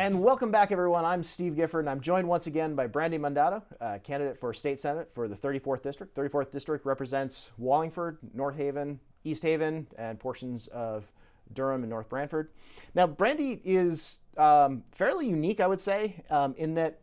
And welcome back, everyone. I'm Steve Gifford, and I'm joined once again by Brandi Mandato, candidate for state senate for the 34th district. 34th district represents Wallingford, North Haven, East Haven, and portions of Durham and North Branford. Now, Brandi is fairly unique, I would say, in that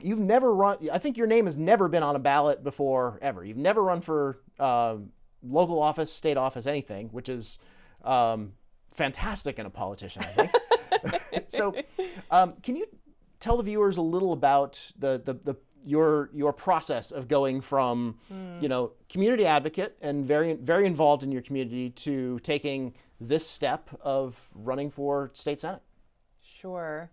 you've never run. I think your name has never been on a ballot before, ever. You've never run for local office, state office, anything, which is fantastic in a politician, I think. So, can you tell the viewers a little about your process of going from community advocate and very involved in your community to taking this step of running for state senate? Sure.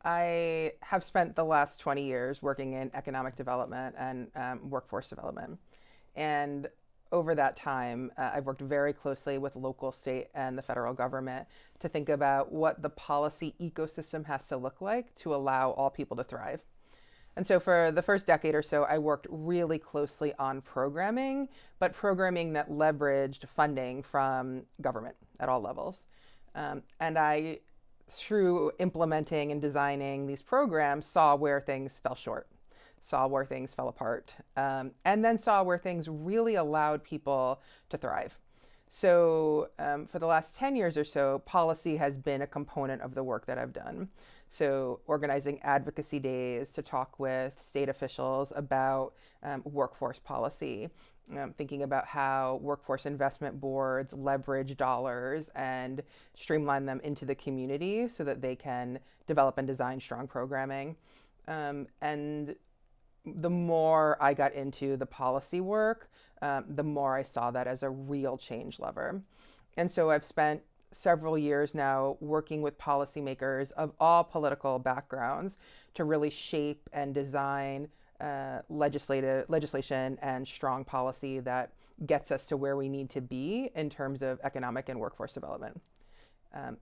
I have spent the last 20 years working in economic development and workforce development. And over that time, I've worked very closely with local, state, and the federal government to think about what the policy ecosystem has to look like to allow all people to thrive. And so for the first decade or so, I worked really closely on programming, but programming that leveraged funding from government at all levels. And I, through implementing and designing these programs, saw where things fell short, saw where things fell apart, and then saw where things really allowed people to thrive. So for the last 10 years or so, policy has been a component of the work that I've done. So organizing advocacy days to talk with state officials about workforce policy, thinking about how workforce investment boards leverage dollars and streamline them into the community so that they can develop and design strong programming. And the more I got into the policy work, the more I saw that as a real change lever. And so I've spent several years now working with policymakers of all political backgrounds to really shape and design legislation and strong policy that gets us to where we need to be in terms of economic and workforce development.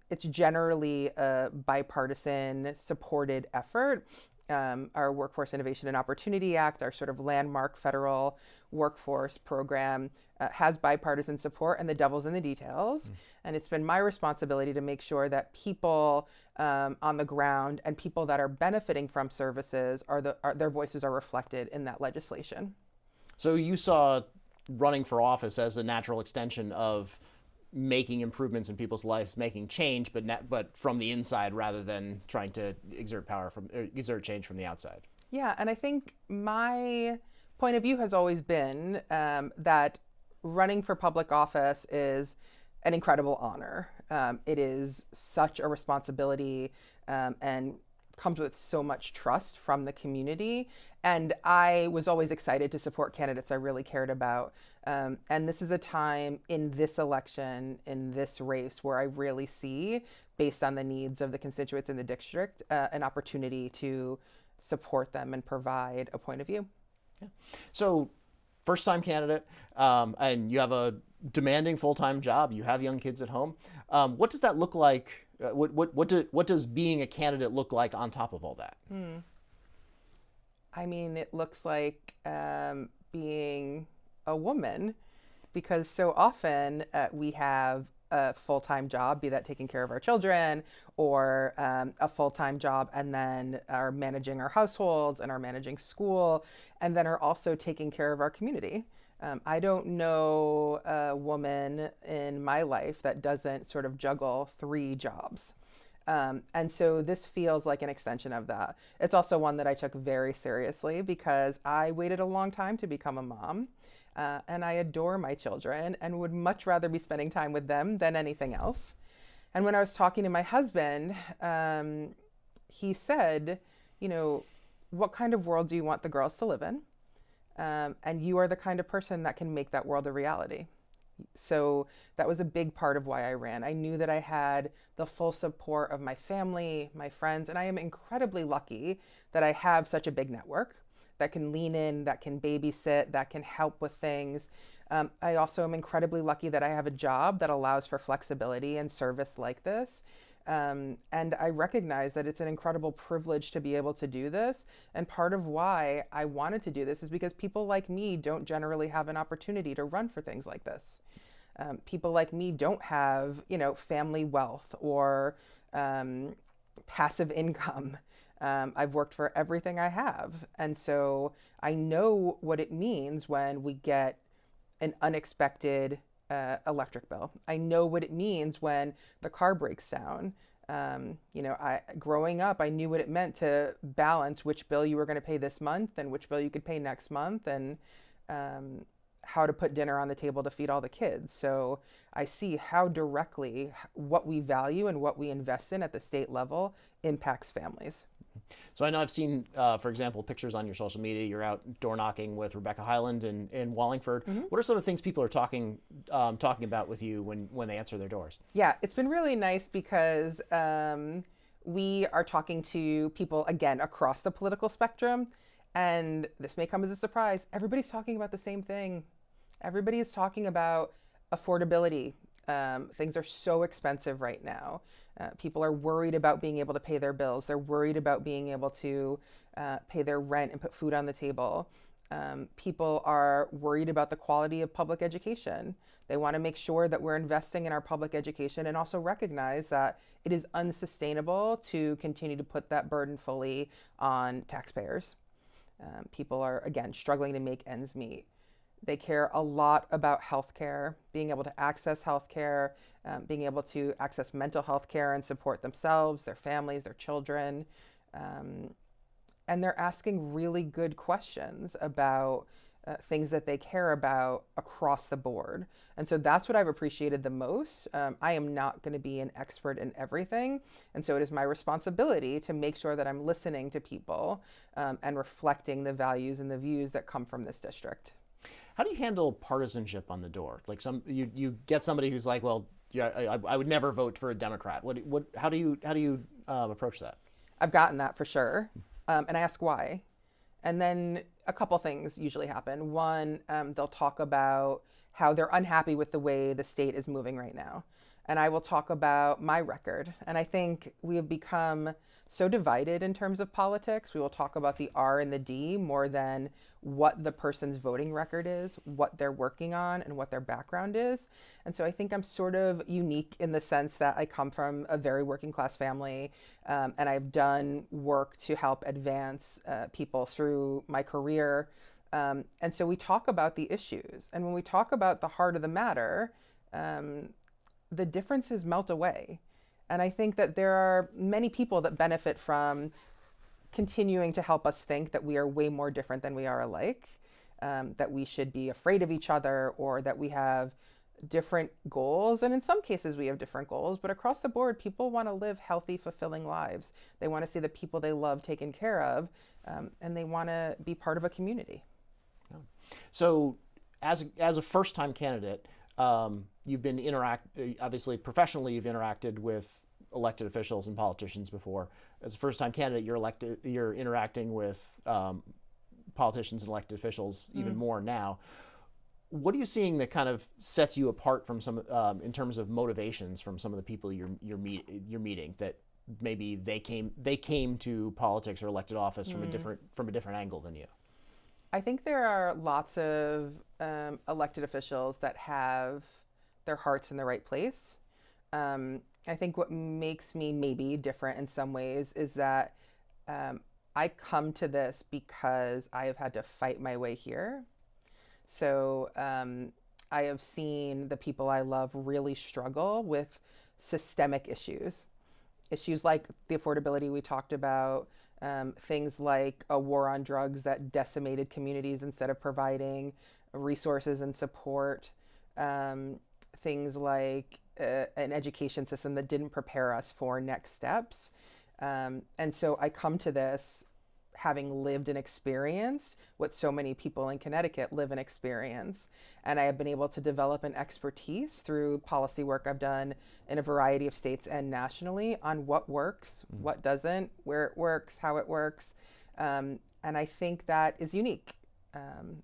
It's generally a bipartisan supported effort. Our Workforce Innovation and Opportunity Act, our sort of landmark federal workforce program, has bipartisan support, and the devil's in the details. And it's been my responsibility to make sure that people on the ground and people that are benefiting from services their voices are reflected in that legislation. So you saw running for office as a natural extension of making improvements in people's lives, making change, but from the inside rather than trying to exert change from the outside. Yeah, and I think my point of view has always been that running for public office is an incredible honor. It is such a responsibility and comes with so much trust from the community. And I was always excited to support candidates I really cared about. And this is a time in this election, in this race, where I really see, based on the needs of the constituents in the district, an opportunity to support them and provide a point of view. Yeah. So, first-time candidate, and you have a demanding full-time job. You have young kids at home. What does that look like? What does being a candidate look like on top of all that? I mean, it looks like being a woman, because so often we have a full-time job, be that taking care of our children, or a full-time job, and then are managing our households and are managing school, and then are also taking care of our community. I don't know a woman in my life that doesn't sort of juggle 3 jobs. And so this feels like an extension of that. It's also one that I took very seriously because I waited a long time to become a mom. And I adore my children and would much rather be spending time with them than anything else. And when I was talking to my husband, he said, what kind of world do you want the girls to live in? And you are the kind of person that can make that world a reality. So that was a big part of why I ran. I knew that I had the full support of my family, my friends, and I am incredibly lucky that I have such a big network that can lean in, that can babysit, that can help with things. I also am incredibly lucky that I have a job that allows for flexibility and service like this. And I recognize that it's an incredible privilege to be able to do this. And part of why I wanted to do this is because people like me don't generally have an opportunity to run for things like this. People like me don't have, family wealth or passive income. I've worked for everything I have. And so I know what it means when we get an unexpected electric bill. I know what it means when the car breaks down. Growing up, I knew what it meant to balance which bill you were going to pay this month and which bill you could pay next month, and how to put dinner on the table to feed all the kids. So I see how directly what we value and what we invest in at the state level impacts families. So I know I've seen, for example, pictures on your social media. You're out door knocking with Rebecca Highland in Wallingford. Mm-hmm. What are some of the things people are talking about with you when they answer their doors? Yeah, it's been really nice because we are talking to people, again, across the political spectrum. And this may come as a surprise. Everybody's talking about the same thing. Everybody is talking about affordability. Things are so expensive right now. People are worried about being able to pay their bills. They're worried about being able to pay their rent and put food on the table. People are worried about the quality of public education. They want to make sure that we're investing in our public education and also recognize that it is unsustainable to continue to put that burden fully on taxpayers. People are, again, struggling to make ends meet. They care a lot about healthcare, being able to access healthcare, being able to access mental health care and support themselves, their families, their children. And they're asking really good questions about things that they care about across the board. And so that's what I've appreciated the most. I am not going to be an expert in everything. And so it is my responsibility to make sure that I'm listening to people and reflecting the values and the views that come from this district. How do you handle partisanship on the door? Like you get somebody who's like, well, yeah, I would never vote for a Democrat. How do you approach that? I've gotten that for sure, and I ask why, and then a couple things usually happen. One, they'll talk about how they're unhappy with the way the state is moving right now, and I will talk about my record. And I think we have become so divided in terms of politics. We will talk about the R and the D more than what the person's voting record is, what they're working on, and what their background is. And so I think I'm sort of unique in the sense that I come from a very working class family, and I've done work to help advance people through my career. And so we talk about the issues. And when we talk about the heart of the matter, the differences melt away. And I think that there are many people that benefit from continuing to help us think that we are way more different than we are alike, that we should be afraid of each other, or that we have different goals. And in some cases, we have different goals. But across the board, people want to live healthy, fulfilling lives. They want to see the people they love taken care of, and they want to be part of a community. So as a first-time candidate, you've been obviously professionally you've interacted with elected officials and politicians before. As a first-time candidate, you're interacting with politicians and elected officials even more now. What are you seeing that kind of sets you apart from some in terms of motivations from some of the people you're meeting, that maybe they came to politics or elected office from a different angle than you? I think there are lots of elected officials that have their hearts in the right place. I think what makes me maybe different in some ways is that I come to this because I have had to fight my way here. So I have seen the people I love really struggle with systemic issues like the affordability we talked about, things like a war on drugs that decimated communities instead of providing resources and support, things like an education system that didn't prepare us for next steps. And so I come to this having lived and experienced what so many people in Connecticut live and experience. And I have been able to develop an expertise through policy work I've done in a variety of states and nationally on what works, what doesn't, where it works, how it works. And I think that is unique.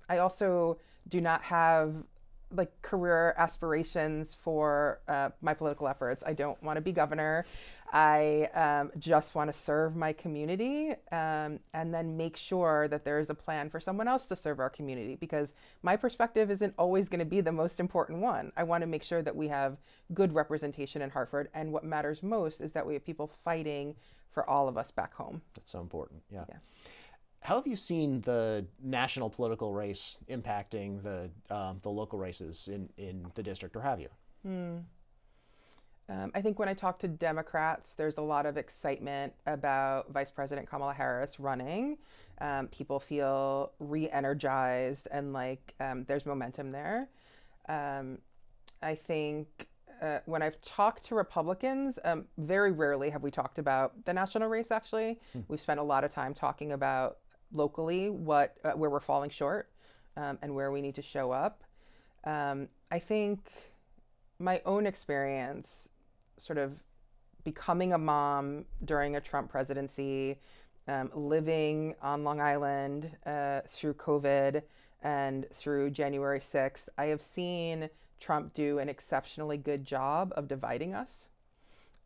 I also do not have career aspirations for my political efforts. I don't want to be governor. I just want to serve my community, and then make sure that there is a plan for someone else to serve our community, because my perspective isn't always going to be the most important one. I want to make sure that we have good representation in Hartford, and what matters most is that we have people fighting for all of us back home. That's so important. Yeah. Yeah. How have you seen the national political race impacting the local races in the district, or have you? I think when I talk to Democrats, there's a lot of excitement about Vice President Kamala Harris running. People feel re-energized and like there's momentum there. I think when I've talked to Republicans, very rarely have we talked about the national race, actually. We've spent a lot of time talking about locally where we're falling short and where we need to show up. I think my own experience sort of becoming a mom during a Trump presidency, living on Long Island through COVID and through January 6th, I have seen Trump do an exceptionally good job of dividing us,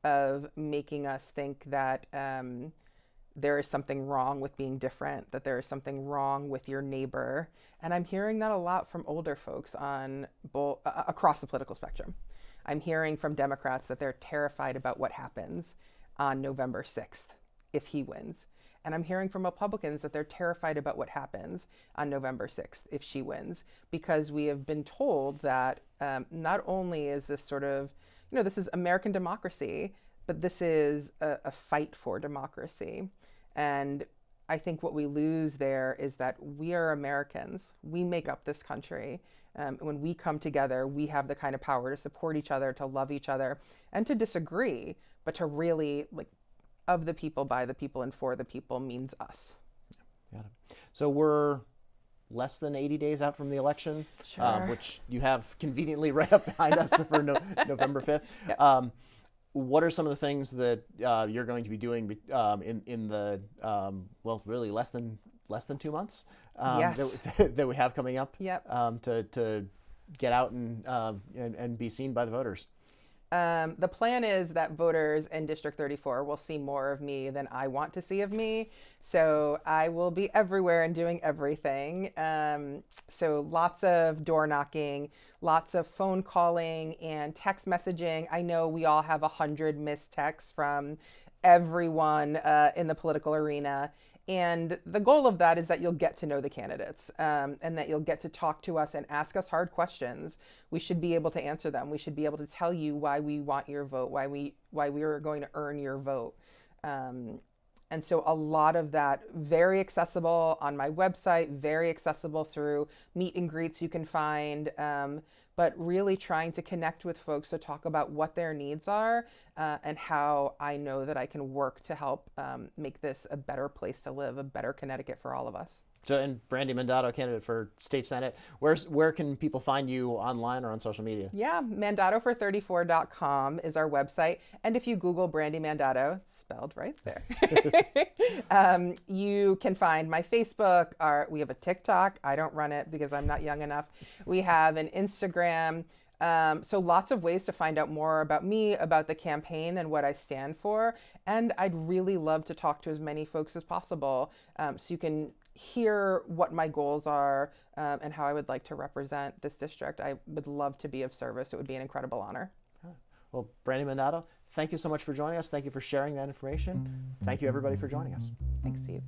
of making us think that there is something wrong with being different, that there is something wrong with your neighbor. And I'm hearing that a lot from older folks on across the political spectrum. I'm hearing from Democrats that they're terrified about what happens on November 6th if he wins. And I'm hearing from Republicans that they're terrified about what happens on November 6th if she wins, because we have been told that not only is this sort of, this is American democracy, but this is a fight for democracy. And I think what we lose there is that we are Americans. We make up this country. When we come together, we have the kind of power to support each other, to love each other, and to disagree, but to really, of the people, by the people, and for the people means us. Got it. So we're less than 80 days out from the election, Sure. Which you have conveniently right up behind us for November 5th. Yep. What are some of the things that you're going to be doing in the really less than 2 months Yes. that we have coming up? Yep. To get out and be seen by the voters? The plan is that voters in District 34 will see more of me than I want to see of me. So I will be everywhere and doing everything. So lots of door knocking, lots of phone calling and text messaging. I know we all have 100 missed texts from everyone in the political arena. And the goal of that is that you'll get to know the candidates and that you'll get to talk to us and ask us hard questions. We should be able to answer them. We should be able to tell you why we want your vote, why we are going to earn your vote. And so a lot of that very accessible on my website, very accessible through meet and greets you can find, but really trying to connect with folks to talk about what their needs are and how I know that I can work to help make this a better place to live, a better Connecticut for all of us. So, and Brandi Mandato, candidate for state senate, where can people find you online or on social media? Yeah, mandatofor34.com is our website. And if you Google Brandi Mandato, it's spelled right there. You can find my Facebook. We have a TikTok. I don't run it because I'm not young enough. We have an Instagram. So lots of ways to find out more about me, about the campaign and what I stand for. And I'd really love to talk to as many folks as possible so you can hear what my goals are and how I would like to represent this district. I would love to be of service. It would be an incredible honor. Well, Brandi Mandato, thank you so much for joining us. Thank you for sharing that information. Thank you, everybody, for joining us. Thanks, Steve.